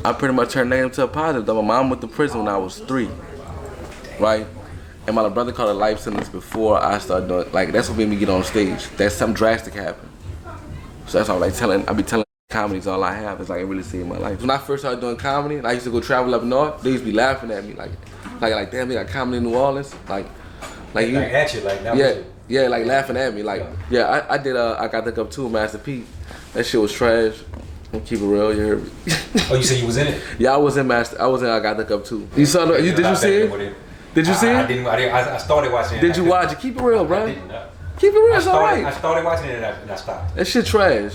I pretty much turned negative to a positive. Though my mom went to prison when I was 3, right? And my brother caught a life sentence before I started doing, like, that's what made me get on stage. That's something drastic happened. So that's all I be telling comedy's all I have. It's like it really saved my life. When I first started doing comedy and I used to go travel up north, they used to be laughing at me like damn, they got comedy in New Orleans. Like you, at you, like that yeah, like laughing at me. Like I did I Got the Cup too, Master P. That shit was trash. I'm keep it real, you heard me. Oh, you said you was in it? Yeah, I was in I Got the Cup too. You saw the, did you see it? Did you see it? I didn't. I started watching it. Did you watch it? Keep it real, bro. Keep it real, it's alright. I started watching it and I stopped. That shit trash.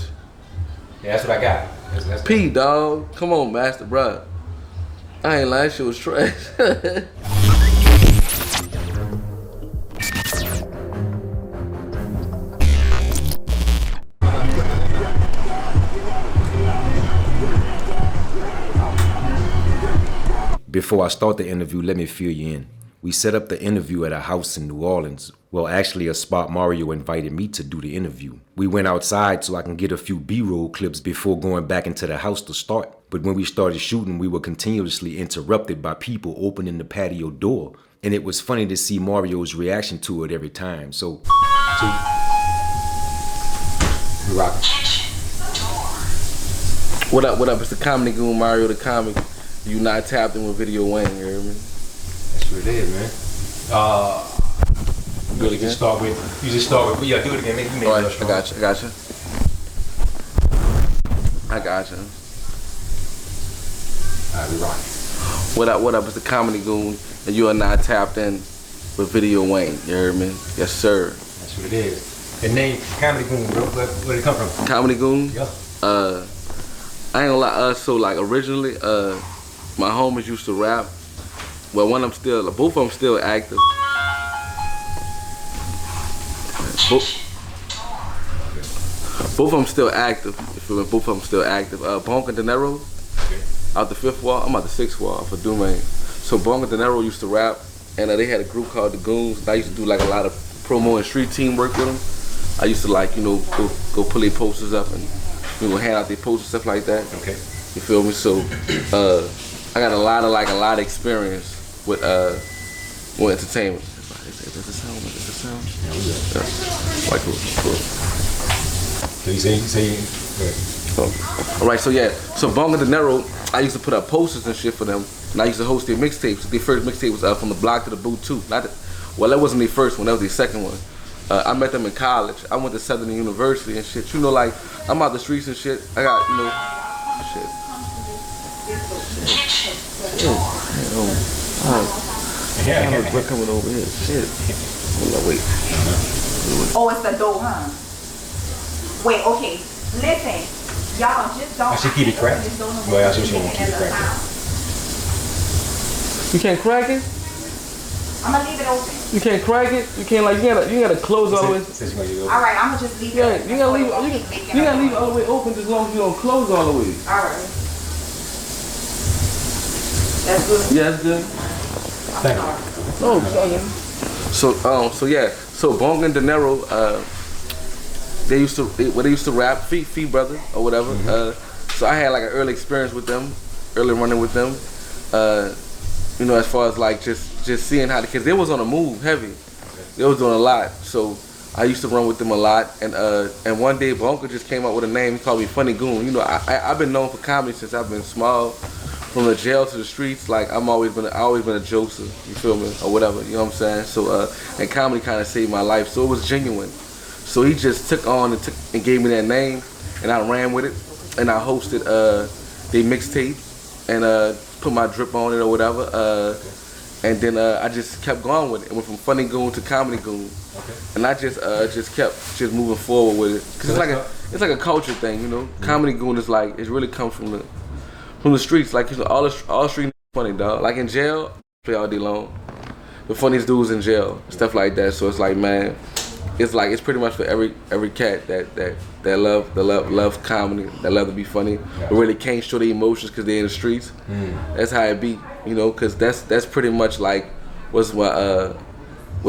Yeah, that's what I got. That's P, dog. Come on, Master, bro. I ain't lying, that shit was trash. Before I start the interview, let me fill you in. We set up the interview at a house in New Orleans. Well, actually a spot Mario invited me to do the interview. We went outside so I can get a few B-roll clips before going back into the house to start. But when we started shooting, we were continuously interrupted by people opening the patio door. And it was funny to see Mario's reaction to it every time, so... We rockin'. What up? It's the Comedy Goon, Mario the Comic. You not tapped in with Video Wayne, you hear me? That's what it is, man. Do it again? You just start with, yeah, do it again. Make it All right, real strong. I got you. All right, we rockin'. What up? It's the Comedy Goon, and you are not tapped in with Video Wayne, you heard me? Yes, sir. That's what it is. The name Comedy Goon, bro, where did it come from? Comedy Goon? Yeah. I ain't gonna lie, so like originally, my homies used to rap. Well, both of them still active. Both of them still active. You feel me? Both of them still active. Bonk and De Niro, out the 5th wall. I'm out the 6th wall for Domain. So Bonk and De Niro used to rap, and they had a group called the Goons. And I used to do like a lot of promo and street team work with them. I used to like, you know, go pull their posters up and, you know, hand out their posters, stuff like that. Okay. You feel me? So I got a lot of experience with entertainment. Is that the sound? Yeah, we got it. Yeah. Like cool. So you say. All right, so yeah, so Bonga De Niro, I used to put up posters and shit for them, and I used to host their mixtapes. Their first mixtape was From the Block to the Boot 2. That wasn't their first one, that was their second one. I met them in college. I went to Southern University and shit. You know, like, I'm out the streets and shit. I got, you know, shit. Yeah. We're coming over here. Shit. Hold on, wait. Oh, it's the door, huh? Wait, okay. Listen, y'all just don't. I should keep it cracked. Well, I should keep it cracked. You can't crack it? I'm gonna leave it open. You can't crack it? You can't, like, you gotta close all the way. All right, I'm gonna just leave it open. You gotta leave it all the way open as long as you don't close all the way. All right. That's good. Yeah, that's good. Thank you. Oh, so Bonga and De Niro, they used to rap, Fee brother or whatever. So I had like an early experience with them, early running with them. You know, as far as like just seeing how because they was on a move heavy. They was doing a lot. So I used to run with them a lot. And one day Bonga just came up with a name. He called me Funny Goon. You know, I've been known for comedy since I've been small. From the jail to the streets, like I always been a jokester, you feel me, or whatever, you know what I'm saying? So, and comedy kind of saved my life, so it was genuine. So he just took on and gave me that name, and I ran with it, and I hosted they mixtape, and put my drip on it or whatever, and then I just kept going with it. It went from Funny Goon to Comedy Goon, and I just kept moving forward with it, cause it's like a culture thing, you know. Comedy Goon is like it really comes from the streets, like, you know, all street funny, dog. Like in jail, play all day long. The funniest dudes in jail, stuff like that. So it's like, man, it's pretty much for every cat that love comedy, that love to be funny, but really can't show their emotions because they're in the streets. That's how it be, you know, because that's pretty much like was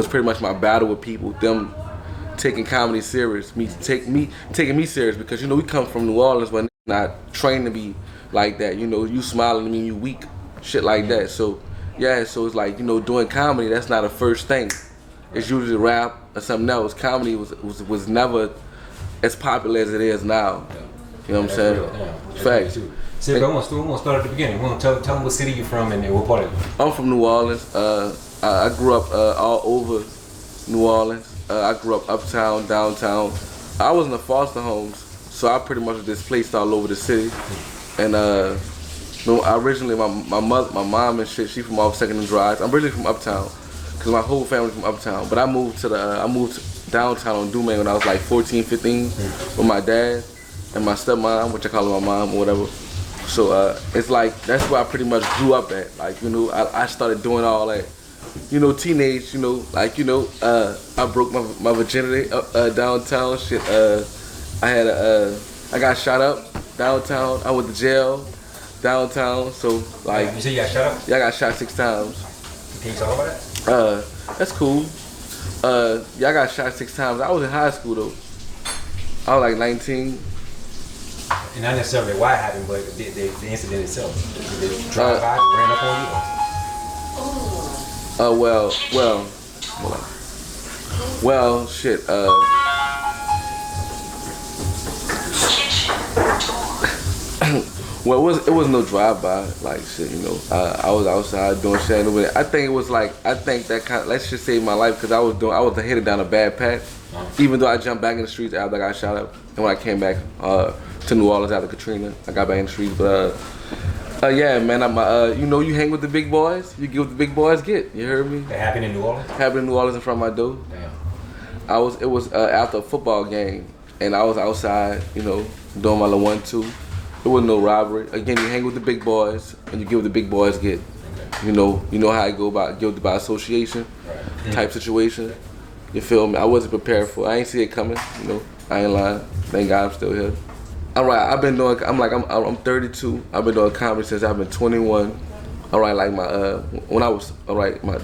pretty much my battle with people. Them taking comedy serious, taking me serious, because, you know, we come from New Orleans where not trained to be like that. You know, you smiling, I mean you weak, shit like that. So yeah, so it's like, you know, doing comedy, that's not a first thing. It's usually rap or something else. Comedy was never as popular as it is now. You know what I'm saying? Facts. So I want to start at the beginning. We want to tell them what city you're from and what part of it. I'm from New Orleans. I grew up all over New Orleans. I grew up uptown, downtown. I was in the foster homes, so I pretty much was displaced all over the city. And originally my mom and shit, she from off Second and Drive. I'm originally from uptown, cause my whole family's from uptown. But I moved downtown on Dumaine when I was like 14, 15 with my dad and my stepmom, which I call her my mom or whatever. So it's like, that's where I pretty much grew up at. Like, you know, I started doing all that, you know, teenage, you know, like, you know, I broke my virginity downtown, shit. I got shot up downtown. I went to jail downtown, so like. You say you got shot up? Yeah, I got shot 6 times. Can you talk about that? That's cool. Yeah, I got shot 6 times. I was in high school though. I was like 19. And not necessarily why it happened, but the incident itself. Did it drive by, ran up on you? Well, shit. Well, it was no drive-by, like shit, you know. I was outside doing shit. I think it was like, that kind of, let's just say my life, because I was headed down a bad path. Even though I jumped back in the streets after I got shot up, and when I came back to New Orleans after Katrina, I got back in the streets. But yeah, man, you know, you hang with the big boys, you get what the big boys get. You heard me? That happened in New Orleans? Happened in New Orleans in front of my door. Damn. It was after a football game, and I was outside, you know, doing my little 1-2. There wasn't no robbery. Again, you hang with the big boys, and you get what the big boys get. Okay. You know how I go about guilty by association type situation. You feel me? I wasn't prepared for it. I ain't see it coming. You know, I ain't lying. Thank God I'm still here. All right, I'm 32. I've been doing comedy since I've been 21. All right, like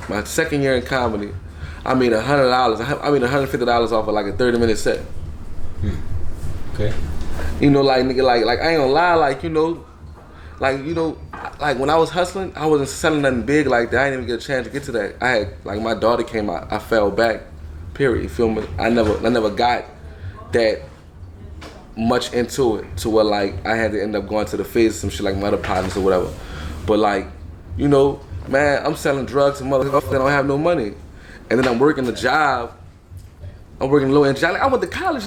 my second year in comedy, I made $100. I made $150 off of like a 30-minute set. Okay. You know, like nigga, like I ain't gonna lie, like you know, like when I was hustling, I wasn't selling nothing big like that. I didn't even get a chance to get to that. I had like my daughter came out, I fell back. Period. You feel me? I never got that much into it to where like I had to end up going to the face some shit like my other partners or whatever. But like, you know, man, I'm selling drugs to motherfuckers that don't have no money, and then I'm working a job. I'm working a low end job. Like, I went to college.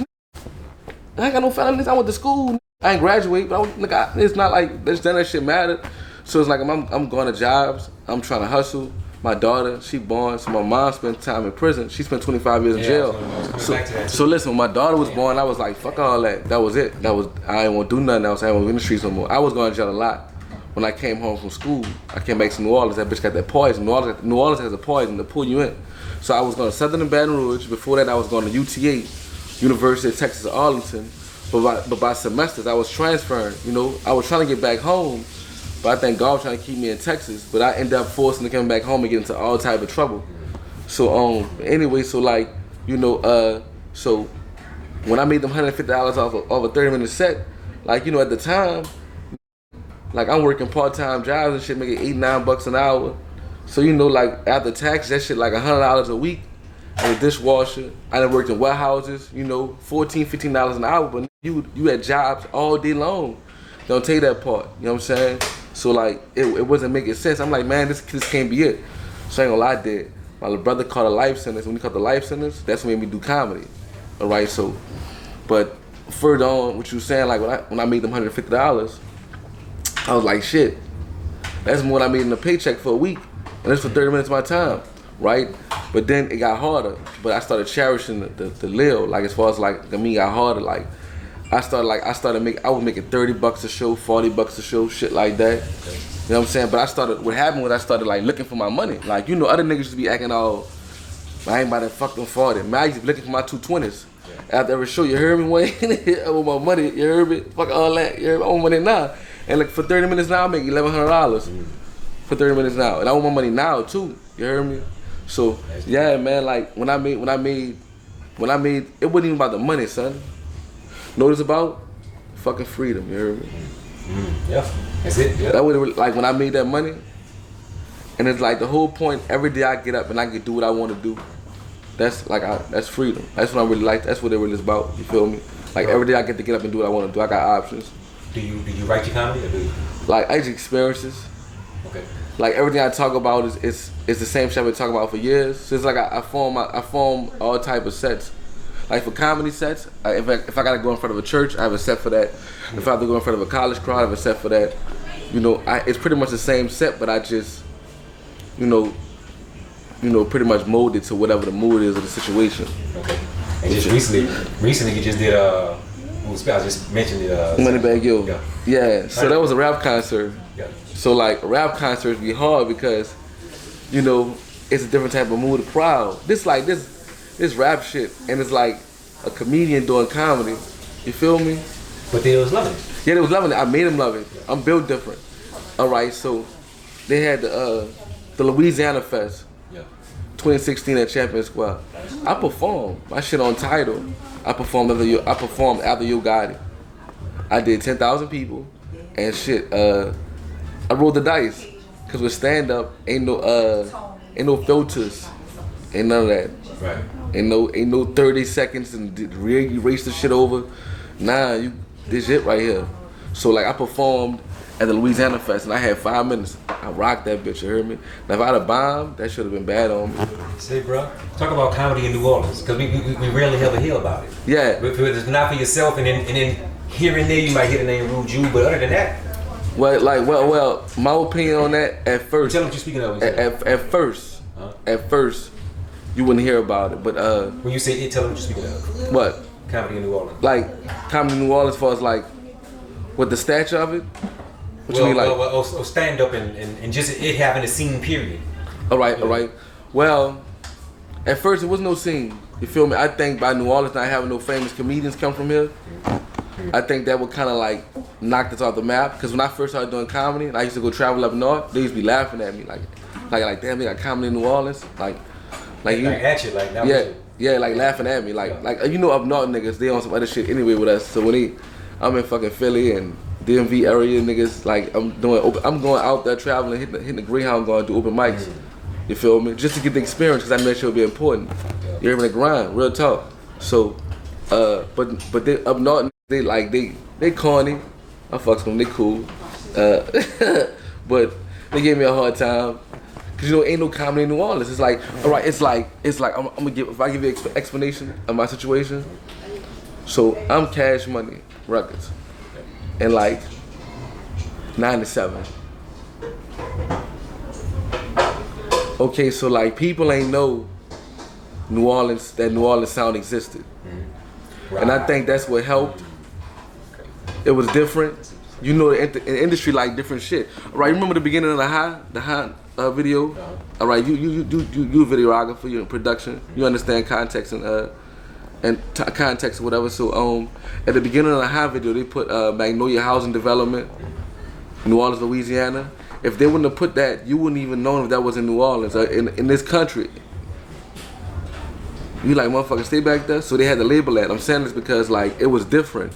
I ain't got no felonies. I went to school. I ain't graduate, but it's not like none of that shit mattered. So it's like I'm going to jobs. I'm trying to hustle. My daughter, she born, so my mom spent time in prison. She spent 25 years in jail. So listen, when my daughter was born, I was like, fuck all that. That was it. I didn't want to do nothing else. I didn't want to be in the streets no more. I was going to jail a lot. When I came home from school, I came back to New Orleans. That bitch got that poison. New Orleans has a poison to pull you in. So I was going to Southern and Baton Rouge. Before that, I was going to UTA, University of Texas at Arlington. But by semesters, I was transferring. You know, I was trying to get back home. But I think God was trying to keep me in Texas, but I ended up forcing to come back home and get into all type of trouble. So anyway, so like, you know, so when I made them $150 off a 30-minute set, like, you know, at the time, like I'm working part-time jobs and shit, making $8-9 an hour. So you know, like after tax, that shit like $100 a week. And a dishwasher. I done worked in warehouses, you know, $14-15 an hour, but you had jobs all day long. Don't take that part, you know what I'm saying? So like, it wasn't making sense. I'm like, man, this can't be it. So I ain't gonna lie, I did. My little brother caught a life sentence. When he caught the life sentence, that's what made me do comedy. All right, so, but further on, what you were saying, like when I made them $150, I was like, shit, that's more than I made in a paycheck for a week. And that's for 30 minutes of my time, right? But then it got harder. But I started cherishing the lil, like as far as like, the me got harder, like, I was making $30 a show, $40 a show, shit like that. Okay. You know what I'm saying? But what happened was I started like looking for my money. Like, you know, other niggas used to be acting all, I ain't about to fuck them 40. Man, I used to be looking for my 220s. Yeah. After every show, you heard me, Wayne? I want my money, you heard me? Fuck all that, you heard me? I want money now. And like for 30 minutes now, I make $1,100 for 30 minutes now. And I want my money now too, you heard me? So, yeah, man, like when I made, it wasn't even about the money, son. Know what it's about? Fucking freedom, you heard me? Yeah, that's it. Yeah. That would like when I made that money, and it's like the whole point. Every day I get up and I can do what I want to do. That's like that's freedom. That's what I really like. That's what it really is about. You feel me? Like every day I get to get up and do what I want to do. I got options. Do you write your comedy or do you? Like I just experiences. Okay. Like everything I talk about is the same shit I've been talking about for years. So it's like I form all type of sets. Like for comedy sets, if I gotta go in front of a church, I have a set for that. If I have to go in front of a college crowd, I have a set for that. You know, it's pretty much the same set, but I just, you know, pretty much molded to whatever the mood is of the situation. Okay. And just recently you just did I just mentioned it. Moneybag Yo. Yeah. So that was a rap concert. Yeah. So like rap concerts be hard because, you know, it's a different type of mood, the crowd. This rap shit, and it's like a comedian doing comedy. You feel me? But they was loving it. Yeah, they was loving it. I made them love it. I'm built different. All right, so they had the Louisiana Fest, 2016 at Champion Square. I performed my shit on Tidal. I performed after You Got It. I did 10,000 people, and shit. I rolled the dice, cause with stand up ain't no filters, ain't none of that. Right. Ain't no 30 seconds and erase the shit over. Nah, this shit right here. So like I performed at the Louisiana Fest and I had 5 minutes. I rocked that bitch, you heard me? Now if I'd have bombed, that should have been bad on me. Say, bro, talk about comedy in New Orleans, because we rarely ever hear about it. Yeah. If it's not for yourself, and then here and there you might hear the name Rude Jew, but other than that. Well, my opinion on that at first. Tell them what you're speaking of. At first, you wouldn't hear about it, but when you say it, tell them what you're speaking of. What? Comedy in New Orleans. Like comedy in New Orleans, as far as like, what the stature of it? What you mean, like? Stand up and just it having a scene, period. All right. Well, at first it was no scene. You feel me? I think by New Orleans not having no famous comedians come from here, I think that would kind of like knock us off the map. Because when I first started doing comedy, and I used to go travel up north, they used to be laughing at me like damn, they got comedy in New Orleans, like laughing at me, like you know, up north niggas, they on some other shit anyway with us. So when I'm in fucking Philly and DMV area niggas, like I'm going out there traveling, hitting the Greyhound, going to do open mics. You feel me? Just to get the experience, because I know that shit would be important. You're in the grind, real talk. So, but they up north, they corny. I fucks with them, they cool. But they gave me a hard time. Cause you know, ain't no comedy in New Orleans. It's like, all right, it's like if I give you an explanation of my situation. So I'm Cash Money Records, and like 97. Okay, so like people ain't know New Orleans sound existed, and I think that's what helped. It was different. You know, the industry like different shit. All right, you remember the beginning of the high video? All right, you a videographer, you're in production, you understand context and context or whatever. So at the beginning of the high video, they put Magnolia Housing Development, New Orleans, Louisiana. If they wouldn't have put that, you wouldn't even know if that was in New Orleans or in this country. You like, motherfucker, stay back there. So they had to label that. I'm saying this because like it was different.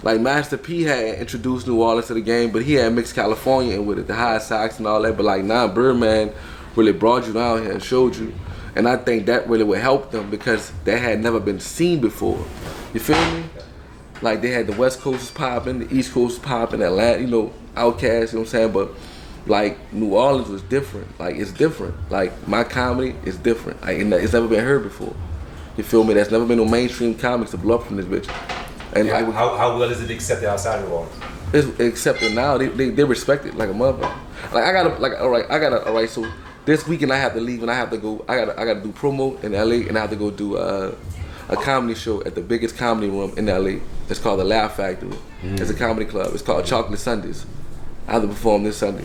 Like Master P had introduced New Orleans to the game, but he had mixed California in with it, the high socks and all that. But like, nah, Birdman really brought you down here and showed you. And I think that really would help them because that had never been seen before. You feel me? Like they had the West Coast was popping, the East Coast was popping, Atlanta, you know, Outkast, you know what I'm saying? But like New Orleans was different. Like it's different. Like my comedy is different. Like, it's never been heard before. You feel me? There's never been no mainstream comics to blow up from this bitch. And yeah, like, how well is it accepted outside of New Orleans? It's accepted now. They respect it like a motherfucker. Like all right. So this weekend I have to leave and I have to go. I gotta do promo in LA and I have to go do a comedy show at the biggest comedy room in LA. It's called the Laugh Factory. It's a comedy club. It's called Chocolate Sundays. I have to perform this Sunday.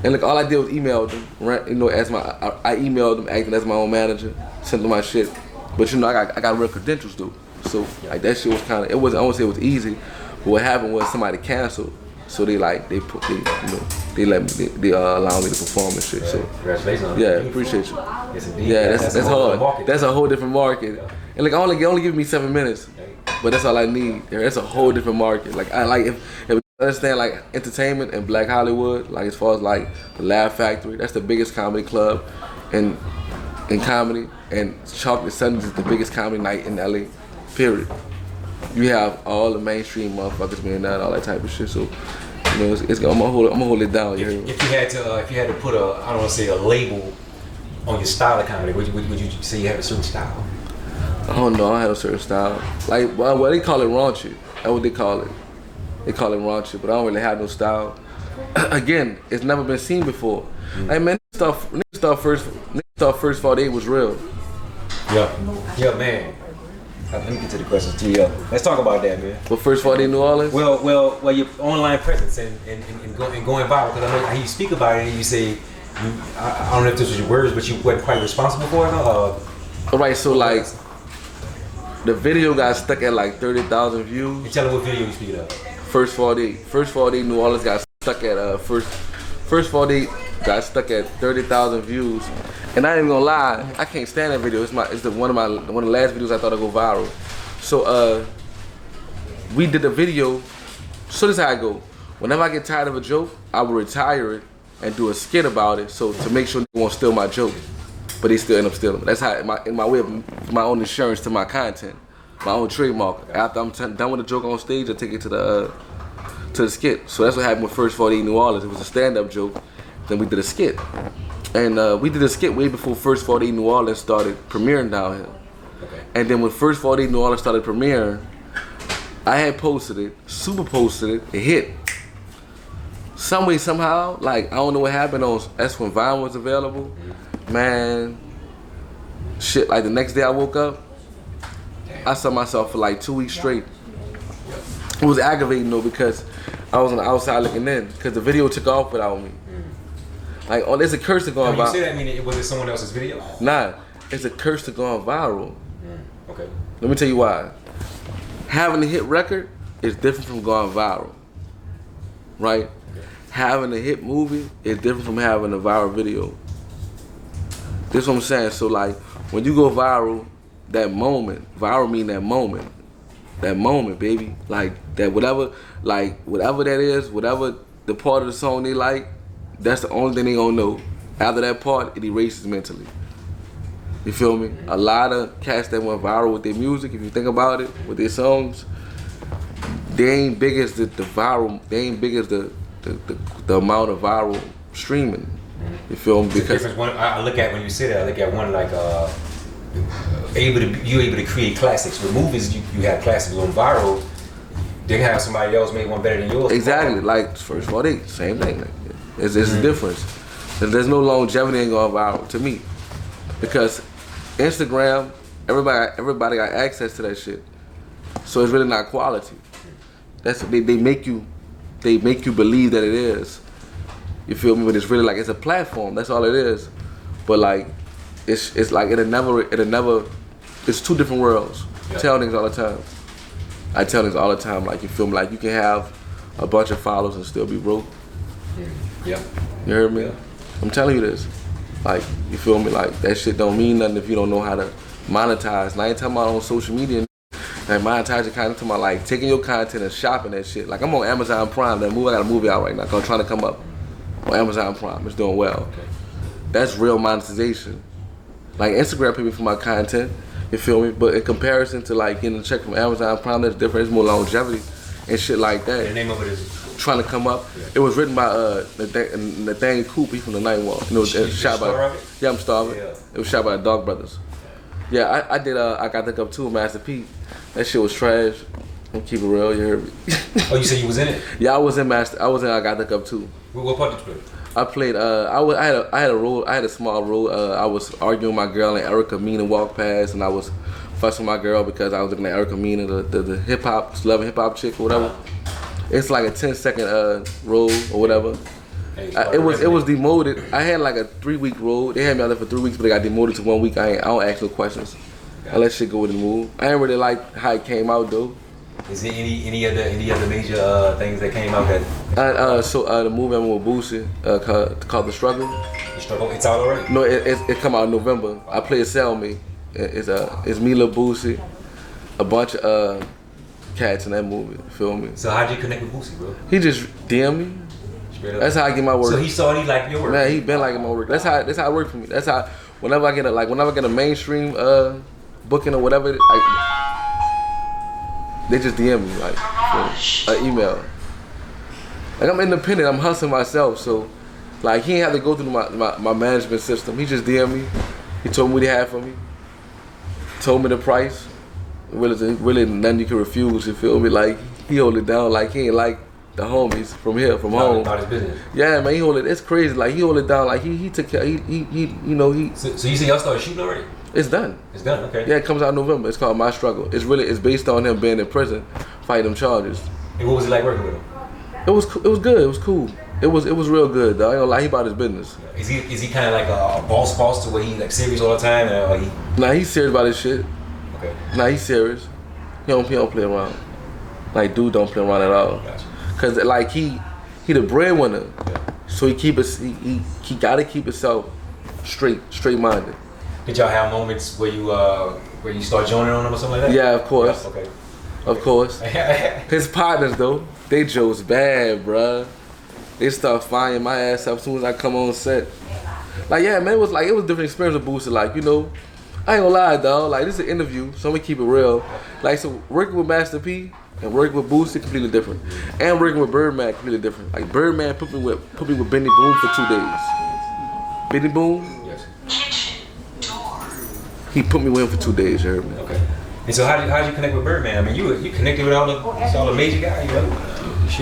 And look, all I did was email them. You know, I emailed them acting as my own manager, sent them my shit. But you know, I got real credentials though. So like that shit was kind of, I won't say it was easy, but what happened was somebody canceled. So they allowed me, they allow me to perform and shit. So congratulations. Yeah, appreciate you. Yes, indeed. Yeah, that's hard. That's a whole different market. And like only give me 7 minutes, but that's all I need. That's a whole different market. Like if understand like entertainment and Black Hollywood, like as far as like the Laugh Factory, that's the biggest comedy club in comedy, and Chocolate Sundays is the biggest comedy night in LA, period. You have all the mainstream motherfuckers being there and all that type of shit. So, you know, I'm gonna hold it down. If you had to put I don't want to say a label on your style of comedy, would you say you have a certain style? I don't know. I have a certain style. Like, well, they call it raunchy. That's what they call it. They call it raunchy, but I don't really have no style. Again, it's never been seen before. Like, man, niggas thought first 48 was real. Yeah, man. Let me get to the questions too. Yeah, let's talk about that, man. But first 48 New Orleans. Well, your online presence and going viral, because I know how you speak about it and you say, I don't know if this was your words, but you weren't quite responsible for it. All right, so like, the video got stuck at like 30,000 views. And tell them what video you speak of. First 48 New Orleans got stuck at first 48 got stuck at 30,000 views, and I ain't even gonna lie, I can't stand that video. It's one of the last videos I thought I'd go viral. So we did a video. So this is how I go. Whenever I get tired of a joke, I will retire it and do a skit about it, so to make sure they won't steal my joke, but they still end up stealing it. That's how in my way of my own insurance to my content, my own trademark. After I'm done with the joke on stage, I take it to the skit. So that's what happened with First 48 New Orleans. It was a stand-up joke. Then we did a skit, and we did a skit way before First 48 New Orleans started premiering down here. Okay. And then when First 48 New Orleans started premiering, I had posted it, super posted it, it hit. Some way, somehow, like, I don't know what happened that's when Vine was available. Man, shit, like the next day I woke up, I saw myself for like 2 weeks straight. It was aggravating though, because I was on the outside looking in, because the video took off without me. Like, oh, there's a curse to going viral. When you say that, mean was it someone else's video? Nah, it's a curse to going viral. Okay. Let me tell you why. Having a hit record is different from going viral, right? Okay. Having a hit movie is different from having a viral video. This is what I'm saying. So like, when you go viral, that moment, viral mean that moment, baby. Like that, whatever that is, whatever the part of the song they like, that's the only thing they gonna know. After that part, it erases mentally. You feel me? A lot of cats that went viral with their music, if you think about it, with their songs, they ain't big as the viral, they ain't big as the amount of viral streaming. You feel me? Because I look at when you say that, I look at one like you able to create classics. With movies, you have classics on viral. They can have somebody else make one better than yours. Exactly, like First 48, same thing. Like, it's a difference. There's no longevity in going viral to me, because Instagram, everybody got access to that shit, so it's really not quality. That's they make you believe that it is. You feel me? But it's really like it's a platform. That's all it is. But like, it's like it'll never. It's two different worlds. Yeah. I tell niggas all the time. Like, you feel me? Like, you can have a bunch of followers and still be broke. Yeah. You heard me? Yeah. I'm telling you this. Like, you feel me? Like, that shit don't mean nothing if you don't know how to monetize. And I ain't talking about on social media. Like, monetize your content, talking about like taking your content and shopping that shit. Like, I'm on Amazon Prime. I got a movie out right now called Trying to Come Up on Amazon Prime. It's doing well. Okay. That's real monetization. Like, Instagram pay me for my content. You feel me? But in comparison to like getting a check from Amazon Prime, that's different. It's more longevity and shit like that. The name of it is Trying to Come Up. Yeah. It was written by Nathaniel Coop. He from the Nightwalk. You know, shot by. Yeah, I'm starving. Yeah. It was shot by the Dog Brothers. Yeah, I did. I got the cup too, Master P. That shit was trash. I'm keep it real. You heard me. Oh, you said you was in it? Yeah, I was in I Got the Cup too. What part did you play? I played. I had a role. I had a small role. I was arguing with my girl and Erica Mena walked past, and I was fussing my girl because I was looking at Erica Mena, the hip hop, loving hip hop chick or whatever. It's like a 10-second role or whatever. It was demoted. I had like a 3-week role. They had me out there for 3 weeks, but they got demoted to 1 week. I don't ask no questions. I let shit go with the move. I ain't really like how it came out though. Is there any other major things that came out that? So the movie I'm with Boosie called The Struggle. The Struggle. It's out already. No, it come out in November. I play a cellmate. It's me, Lil Boosie, a bunch of cats in that movie. You feel me? So how'd you connect with Boosie, bro? He just DM me. Straight up. That's how I get my work. So he saw he liked your work. Man, he been liking my work. That's how it worked for me. That's how whenever I get a mainstream booking or whatever, they just DM me like an email. Like I'm independent. I'm hustling myself, so like he ain't have to go through my management system. He just DM me. He told me what he had for me. Told me the price. Really nothing you can refuse. You feel me? Like he hold it down. Like he ain't like the homies from home. About his business. Yeah, man, he hold it. It's crazy. Like he hold it down. Like he took care. He you know he. So you say y'all started shooting already? It's done. It's done. Okay. Yeah, it comes out in November. It's called My Struggle. It's based on him being in prison, fighting them charges. And what was it like working with him? It was good. It was cool. It was real good. Though. I ain't gonna lie, he about his business. Is he kind of like a boss to where he like serious all the time? Or he... Nah, he's serious about his shit. Okay. Nah, he's serious. He don't play around. Like dude don't play around at all. Gotcha. Cause like he the breadwinner, Yeah. so he gotta keep himself straight minded. Did y'all have moments where you start joining on him or something like that? Yeah, of course. Yeah, okay. Of course. His partners though, they jokes bad, bruh. They start firing my ass up as soon as I come on set. Like yeah, man, it was different experience with Boosie. Like you know, I ain't gonna lie, dog. Like this is an interview, so I'm gonna keep it real. Like so, working with Master P and working with Boosie completely different, and working with Birdman completely different. Like Birdman put me with Benny Boom for 2 days. Benny Boom, Yes. he put me with him for 2 days. You heard me? Okay. And so how'd you connect with Birdman? I mean, you connected with all the major guys. You know?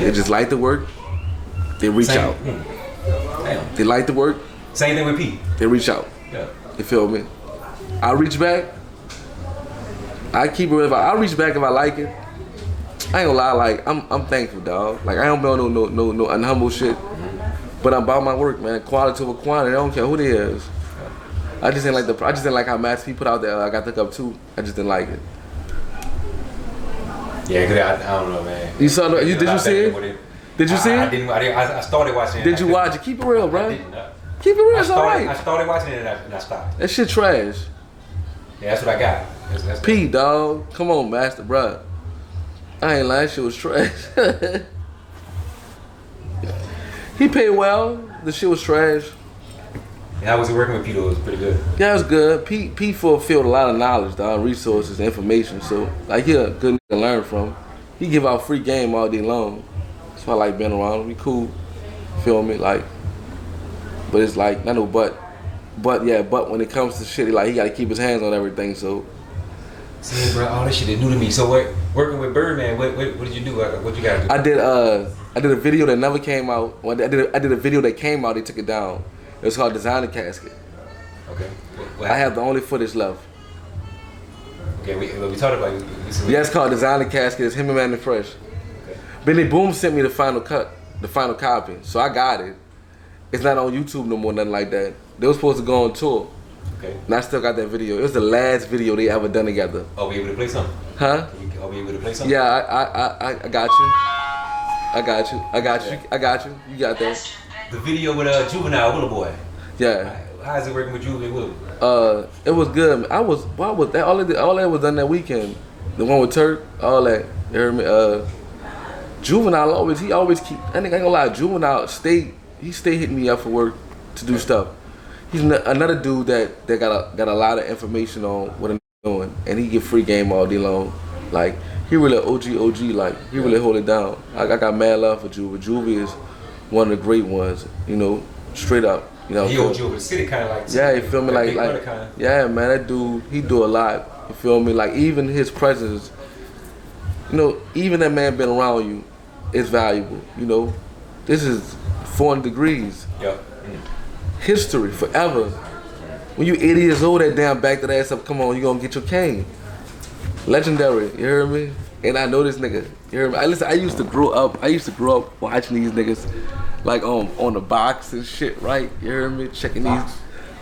They just like the work. They reach Same. out. Damn. They like the work. Same thing with P. They reach out. Yeah. You feel me? I reach back. I keep it real. I reach back if I like it. I ain't gonna lie. Like I'm thankful, dog. Like I don't be on no unhumble shit. But I'm about my work, man. Quality over quantity. I don't care who they is. I just didn't like how Master P put out there. I got took up too. I just didn't like it. Yeah, cause I don't know, man. You saw the? Did you see it? Did you see it? I didn't. I started watching it. Did you watch it? Keep it real, I bro. didn't. Keep it real. It's I alright. started watching it and I stopped. That shit trash. Yeah, that's what I got. That's P, dog. Come on, Master, bro. I ain't lying. That shit was trash. He paid well. The shit was trash. And how was it working with P? It was pretty good. Yeah, it was good. P fulfilled a lot of knowledge, dog, resources, information. So, like, he a good nigga to learn from. He give out free game all day long. That's why I like being around him. We cool. Feel me? Like, but it's like, not no but when it comes to shit, like, he gotta keep his hands on everything, so. See, bro, all this shit is new to me. So, working with Birdman, what did you do? What you gotta do? I did a video that never came out. Well, I did a video that came out, they took it down. It was called Designer Casket. Okay. I have the only footage left. Okay, we talked about it. Yeah, it's called Designer Casket. It's him and Manny Fresh. Okay. Benny Boom sent me the final copy, so I got it. It's not on YouTube no more, nothing like that. They were supposed to go on tour, Okay. and I still got that video. It was the last video they ever done together. Are we able to play something? Huh? Are we able to play something? Yeah, I got you. I got you. You got that. The video with Juvenile, Willow Boy. Yeah. How's it working with you and Willow? It was good. What was that? All that was done that weekend. The one with Turk, all that. You heard me? Juvenile he always keep. I think I ain't gonna lie. Juvenile stay hitting me up for work to do stuff. He's another dude that got a lot of information on what I'm doing, and he get free game all day long. Like he really OG. Like he really hold it down. I got mad love for Juvie. Juvie is one of the great ones. You know, straight up. You know. He OG over the city, kind of like. Yeah, you feel me? Like kinda. Yeah, man. That dude, he do a lot. You feel me? Like even his presence. You know, even that man been around you is valuable. You know, this is 400 degrees. Yep. History forever. When you 80 years old, that damn back that ass up. Come on, you gonna get your cane. Legendary. You hear me? And I know this nigga. You hear me? I used to grow up watching these niggas like on the box and shit, right? You hear me? Checking these.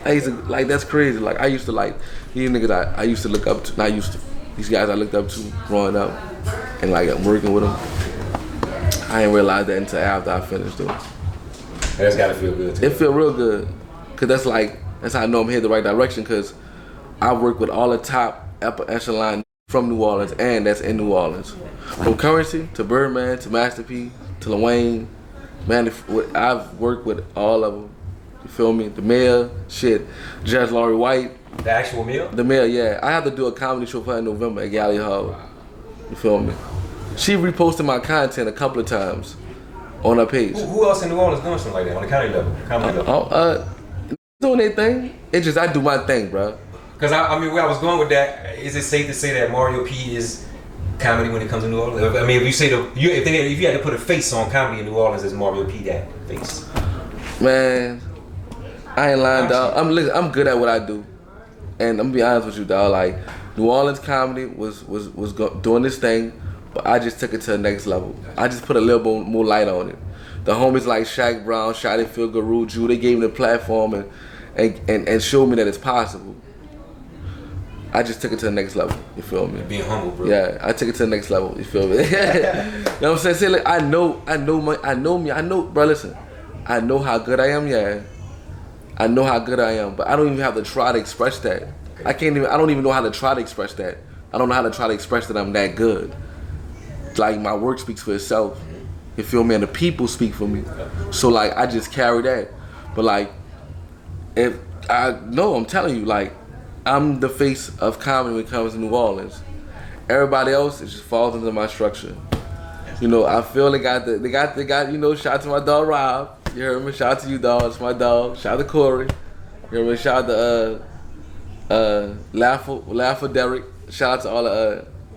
I used to like that's crazy. Like I used to like these niggas I used to look up to. Not used to. These guys I looked up to growing up, and like I'm working with them. I didn't realize that until after I finished though. That's gotta feel good too. It feel real good, cause that's how I know I'm headed the right direction. Cause I work with all the top upper echelon from New Orleans and that's in New Orleans. From Currency to Birdman to Master P to Lil Wayne, man, I've worked with all of them. You feel me? The mayor, shit, Judge Laurie White. The actual meal? The mayor, yeah. I have to do a comedy show for her in November at Galley Hall. You feel me? She reposted my content a couple of times on her page. Who else in New Orleans doing something like that on the county level? Comedy level? Doing their thing. It's just I do my thing, bro. Because I mean, where I was going with that, is it safe to say that Mario P is comedy when it comes to New Orleans? I mean, if you say if you had to put a face on comedy in New Orleans, is Mario P that face? Man, I ain't lying, dog. I'm good at what I do, and I'm gonna be honest with you, dog. Like New Orleans comedy was doing this thing, but I just took it to the next level. I just put a little bit more light on it. The homies like Shaq Brown, Shotty Phil Guru, Jew, they gave me the platform and showed me that it's possible. I just took it to the next level. You feel me? Being humble, bro. Yeah, I took it to the next level. You feel me? You know what I'm saying? See, like, I know me. Bro, listen. I know how good I am. Yeah, I know how good I am, but I don't even have to try to express that. I don't even know how to try to express that. I don't know how to try to express that I'm that good. Like my work speaks for itself. You feel me? And the people speak for me. So like, I just carry that. But like, I'm telling you, like, I'm the face of comedy when it comes to New Orleans. Everybody else, it just falls into my structure. You know, I feel they got, you know, shout out to my dog Rob. You heard me? Shout out to you, dog. It's my dog. Shout out to Corey. You heard me? Shout out to Laugh Derek. Shout out to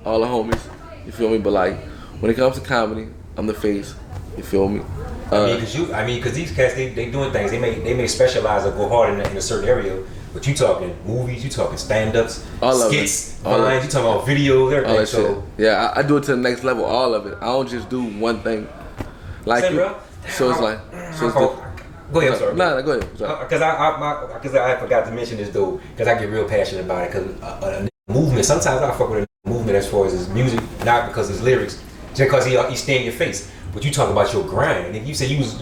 all the homies. You feel me? But like, when it comes to comedy, I'm the face. You feel me? Because these cats, they doing things. They may specialize or go hard in a certain area. But you talking movies, you talking stand-ups, skits, lines, you talking about videos, everything. All shit. Yeah, I do it to the next level, all of it. I don't just do one thing. Like so it's like. Go ahead, I'm sorry. Nah, go ahead. Because I forgot to mention this though, because I get real passionate about it. Because a movement, sometimes I fuck with a movement as far as his music, not because his lyrics, just because he stay in your face. But you talk about your grind. And if you say you was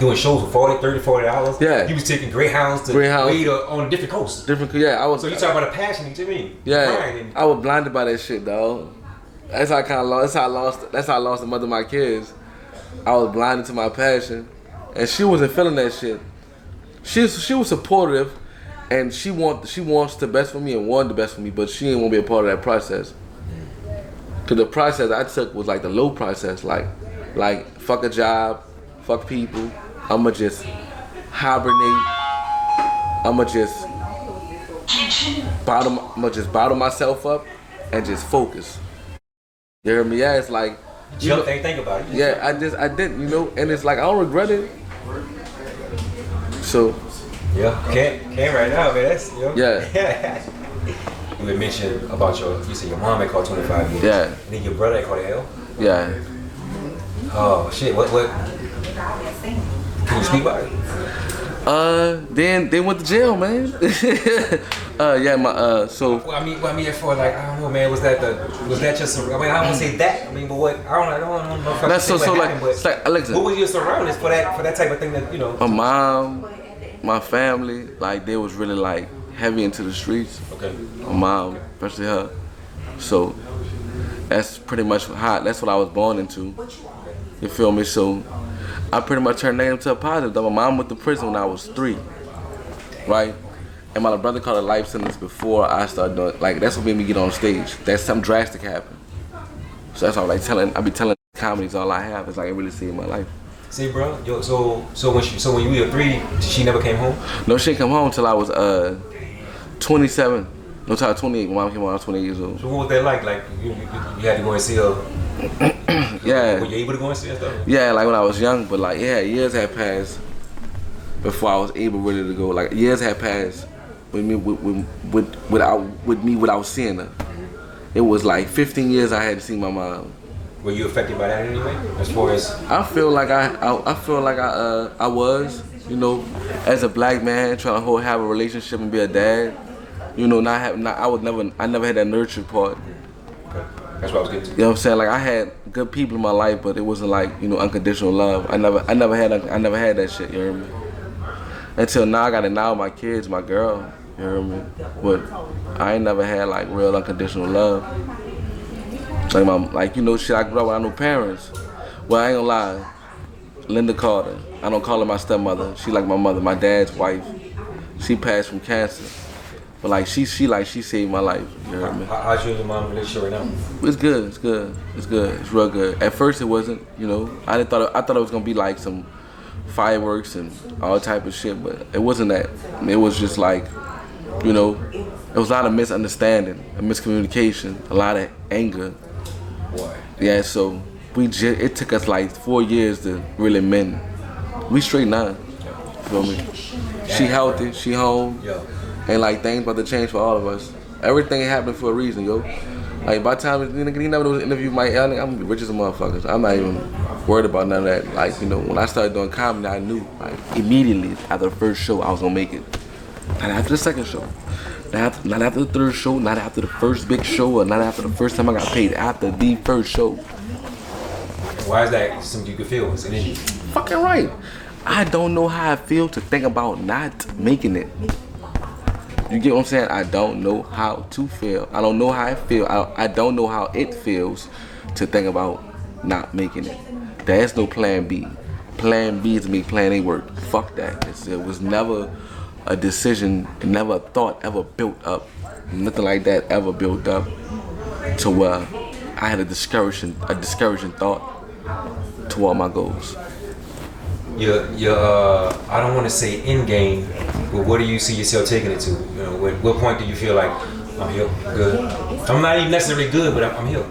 doing shows for $40. Yeah. You was taking Greyhounds to way on different coasts. So you talk about a passion, you know what I mean? Yeah. I was blinded by that shit, dog. That's how I lost the mother of my kids. I was blinded to my passion, and she wasn't feeling that shit. She was supportive, and she wants the best for me and wanted the best for me, but she didn't want to be a part of that process. Cause the process I took was like the low process, like fuck a job, fuck people. I'ma just hibernate. I'ma just bottle myself up and just focus. You hear me? Yeah, it's like Jump, ain't think about it. Yeah, I didn't, you know, and it's like I don't regret it. So yeah, can't right now, man. That's yeah. You had mentioned about you said your mom had called 25 years. Yeah. And then your brother had called L. Yeah. Oh shit! What? Can you speak about it? Then they went to jail, man. So. Well, I mean, for like, I don't know, man. Was that just? I mean, I don't want to say that. I mean, but what? I don't know if I That's can say what happened, it's like, listen. What was your surroundings for that type of thing that you know? My mom, my family, like they was really like heavy into the streets. Okay. My mom, especially her. So that's pretty much that's what I was born into. You feel me? So I pretty much turned negative to a positive. My mom went to prison when I was 3, right? And my brother caught a life sentence before I started doing, like, that's what made me get on stage. That's something drastic happened. So that's all I be telling comedies all I have is like I really see in my life. See, bro, so when you were 3, she never came home? No, she didn't come home until I was 27. No, until I was 28. My mom came home when I was 28 years old. So what was that like? Like you had to go and see her? Yeah. Were you able to go and see her stuff? Yeah, like when I was young, but like years had passed before I was able really to go. Like years had passed with me without seeing her. It was like 15 years I had to see my mom. Were you affected by that in any way? As far as I feel like I was, you know, as a black man trying to have a relationship and be a dad, you know, I never had that nurture part. Okay. That's what I was getting to. You know what I'm saying? Like I had good people in my life, but it wasn't like, you know, unconditional love. I never had that shit, you hear me? Until now I got it now with my kids, my girl. You heard me? But I ain't never had like real unconditional love. Like shit. I grew up with no parents. Well, I ain't gonna lie. Linda Carter. I don't call her my stepmother. She like my mother, my dad's wife. She passed from cancer. But like she saved my life. You heard me? How's your mom relationship right now? It's good. It's good. It's good. It's real good. At first it wasn't. I thought it was gonna be like some fireworks and all type of shit, but it wasn't that. It was just like, it was a lot of misunderstanding, a miscommunication, a lot of anger. Why? Yeah. So it took us like 4 years to really mend. We straight now. You feel me? She healthy. She home. Yeah. And like things about to change for all of us. Everything happened for a reason, yo. Like by the time he never knows interview my I'm gonna be rich as a motherfuckers. I'm not even worried about none of that. Like, when I started doing comedy, I knew like immediately after the first show I was gonna make it. Not after the second show. Not after the third show, not after the first big show, or not after the first time I got paid, after the first show. Why is that something you could feel? It's an issue. Fucking right. I don't know how I feel to think about not making it. You get what I'm saying? I don't know how to feel. I don't know how I feel. I don't know how it feels to think about not making it. There's no plan B. Plan B is to make plan A work. Fuck that. It was never a decision, never a thought ever built up. Nothing like that ever built up to where I had a discouraging thought toward my goals. I don't want to say end game, but what do you see yourself taking it to? What point do you feel like I'm here, good? I'm not even necessarily good, but I'm here.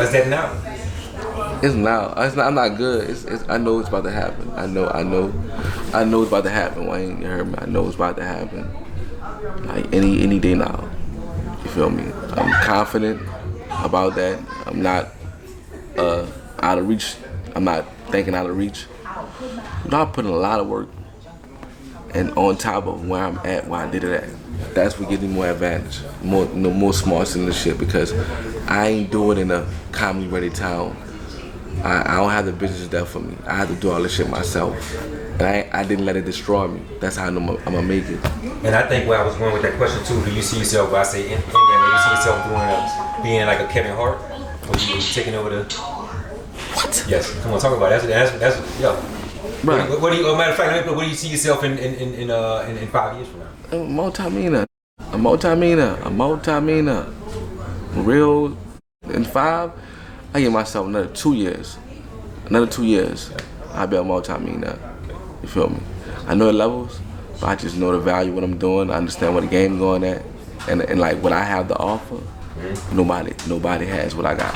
Is that now? It's now. I'm not good. I know it's about to happen. I know it's about to happen. Wayne, you heard me. I know it's about to happen. Like any day now. You feel me? I'm confident about that. I'm not out of reach. I'm not thinking out of reach. I put in a lot of work, and on top of where I'm at, where I did it at, that's what gives me more advantage, more smarts in the shit, because I ain't do it in a comedy ready town. I don't have the business there for me. I had to do all this shit myself, and I didn't let it destroy me. That's how I know I'm gonna make it. And I think where I was going with that question too, do you see yourself, where I say in game, where you see yourself being like a Kevin Hart, or you taking over the... What? Yes, come on, talk about it. That's yeah. Right. What do you? Matter of fact, what do you see yourself in 5 years from now? A multi-millionaire. Real. In 5, I give myself another 2 years. I'll be a multi-millionaire. You feel me? I know the levels, but I just know the value of what I'm doing. I understand what the game's going at, and like what I have to offer. Mm-hmm. Nobody has what I got.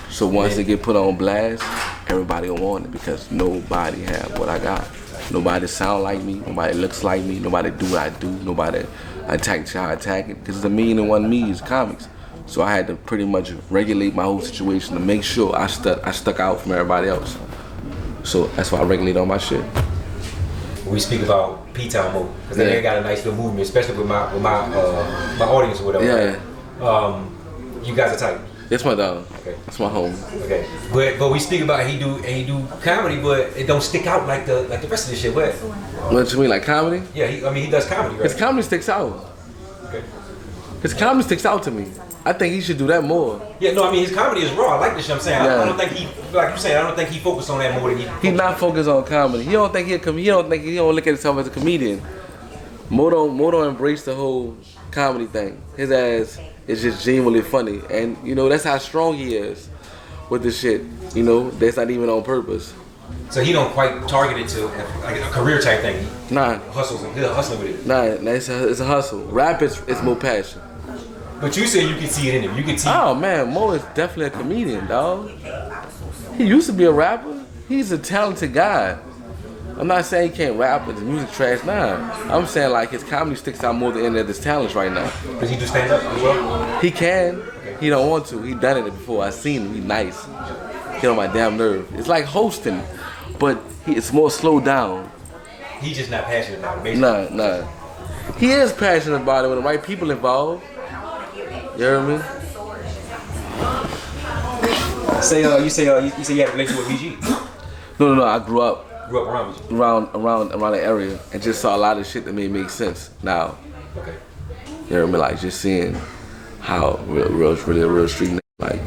So once they get put on blast, everybody will want it, because nobody have what I got. Nobody sound like me. Nobody looks like me. Nobody do what I do. Nobody attack how I attack it. Because it's a million and one me is comics. So I had to pretty much regulate my whole situation to make sure I stuck out from everybody else. So that's why I regulate all my shit. We speak about P-Town mode, because they got a nice little movement, especially with my audience or whatever. Yeah. You guys are tight. That's my dog. Okay. That's my home. Okay. But we speak about he do comedy, but it don't stick out like the rest of the shit. What you mean, like comedy? Yeah, he does comedy, right? His comedy sticks out. Okay. His comedy sticks out to me. I think he should do that more. Yeah, no, I mean his comedy is raw. I like this shit. I'm saying I don't think he, like you saying, I don't think he focused on that more than he. He's not focused on comedy. He don't think he don't look at himself as a comedian. Mo don't embrace the whole comedy thing. His ass is just genuinely funny, and that's how strong he is with the shit. That's not even on purpose. So he don't quite target it to like a career type thing. Nah. He's hustling with it. Nah, it's a hustle. Rap is more passion. But you said you can see it in him. You can see. Oh man, Mo is definitely a comedian, dog. He used to be a rapper. He's a talented guy. I'm not saying he can't rap, but his music trash. Nah, I'm saying like his comedy sticks out more than any of his talents right now. Does he do stand up as well? He can. He don't want to. He done it before. I seen him. He nice. Get on my damn nerve. It's like hosting, but it's more slowed down. He's just not passionate about it, basically. Nah. He is passionate about it with the right people involved. You hear me? You say you had a relationship with BG. No. I grew up grew up around with you. around the area, and just saw a lot of shit that made make sense now. Okay. You know what I mean? Like just seeing how really a real street nigga. Like,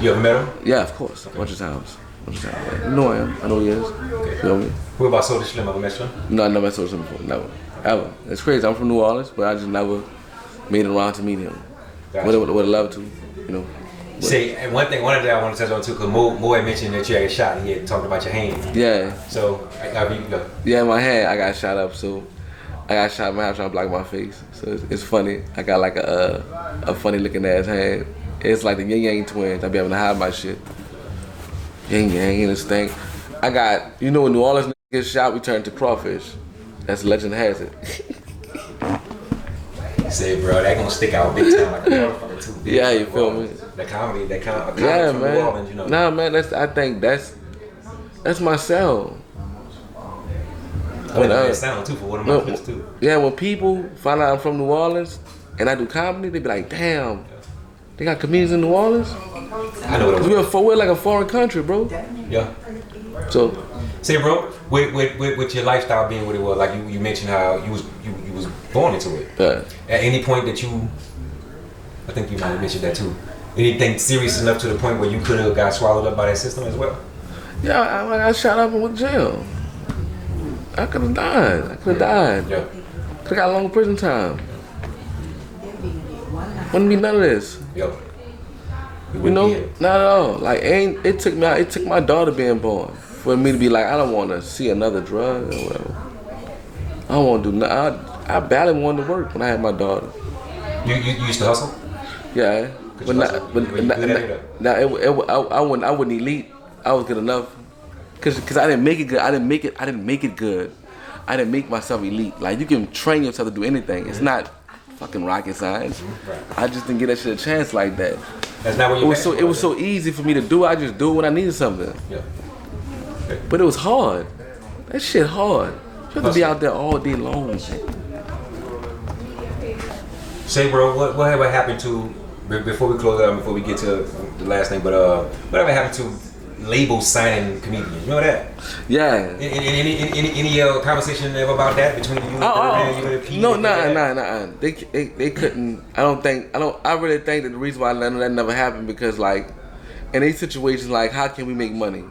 you ever met him? Yeah, of course, a bunch of times. Yeah. You know I am. I know he is. Okay. You feel me? What about Soda Slim? Ever met Slim? No, I never met Soda Slim before. Never, ever. It's crazy. I'm from New Orleans, but I just never made it around to meet him. Gotcha. Would have loved to, you know. See, and one thing I want to touch on too, because Mo had mentioned that you had a shot. He had talked about your hand. Yeah. So, you go. Yeah, my hand, I got shot up, so I got shot in my hand trying to block my face. So it's funny. I got like a funny looking ass hand. It's like the Yin Yang twins. I be able to hide my shit. Yin Yang and this thing. I got, you know, when New Orleans gets shot, we turn to crawfish. That's legend has it. Say, bro, that gonna stick out big time like a motherfucker too. Yeah, you feel me? The comedy Yeah, from man. New Orleans, you know. Nah, man, I think that's my cell. When sound too for one of my flips too. Yeah, when people find out I'm from New Orleans and I do comedy, they be like, damn, they got comedians in New Orleans? I know what We're like a foreign country, bro. Yeah. So, say, bro, with your lifestyle being what it was, like you mentioned how you was born into it. Yeah. At any point that I think you might have mentioned that too. Anything serious enough to the point where you could have got swallowed up by that system as well? Yeah, I got shot up and went to jail. I could have died. Yeah. Could have got a long prison time. Wouldn't be none of this. Yo. You know, not at all. Like, it took my daughter being born for me to be like, I don't want to see another drug or whatever. I don't want to do nothing. I barely wanted to work when I had my daughter. You used to hustle? Yeah, I wasn't elite. I was good enough. Cause I didn't make it good. I didn't make it good. I didn't make myself elite. Like, you can train yourself to do anything. It's not fucking rocket science. I just didn't get that shit a chance like that. That's not what it was so easy for me to do. I just do it when I needed something. Yeah. Okay. But it was hard. That shit hard. You have to be out there all day long. Say, bro, whatever happened to, before we close out, before we get to the last thing, but whatever happened to label signing comedians? You know that? Yeah. Any conversation ever about that between you and you and P? No, nah. They couldn't. I really think that the reason why that never happened because, like, in these situations, like, how can we make money?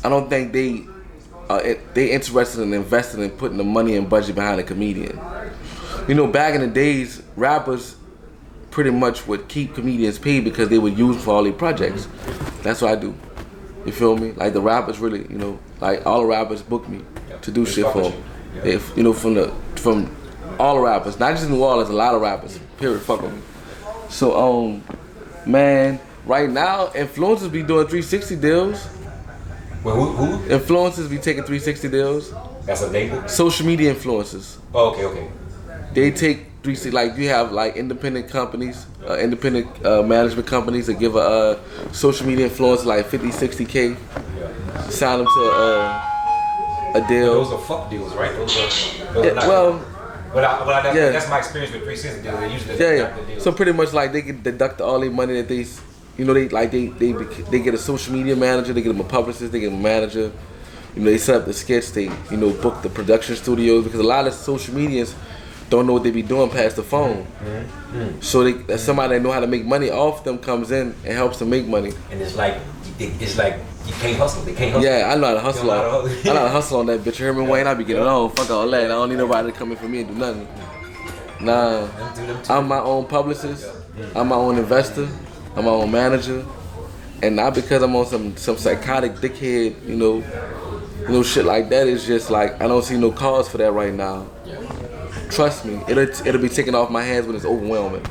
I don't think they interested in investing and putting the money and budget behind a comedian. You know, back in the days, rappers pretty much would keep comedians paid because they would use them for all their projects. That's what I do. You feel me? Like, the rappers really, you know, like, all the rappers book me to do shit for them. If, you know, from all the rappers, not just New Orleans, a lot of rappers, period, fuck them. So, man, right now, influencers be doing 360 deals. Well, who? Influencers be taking 360 deals. That's a label? Social media influencers. Oh, okay. They take 360, like, you have like independent companies, independent management companies that give a social media influencer like 50, 60K. Yeah. Sign them to a deal. Those are fuck deals, right? Those are not, well, that's my experience with 360 deals. They usually the deals. So pretty much like they can deduct all their money that they, you know, they get a social media manager, they get them a publicist, they get them a manager. You know, they set up the skits, they, you know, book the production studios because a lot of social medias don't know what they be doing past the phone. So somebody that know how to make money off them comes in and helps them make money. And it's like you can't hustle. They can't hustle. Yeah, I know how to hustle. I know how to hustle on that bitch. Herman Wayne, I be getting on. Fuck all that. I don't need nobody to come in for me and do nothing. Nah, I'm my own publicist. I'm my own investor. I'm my own manager. And not because I'm on some psychotic dickhead, you know, shit like that. It's just like I don't see no cause for that right now. Trust me, it'll be taken off my hands when it's overwhelming.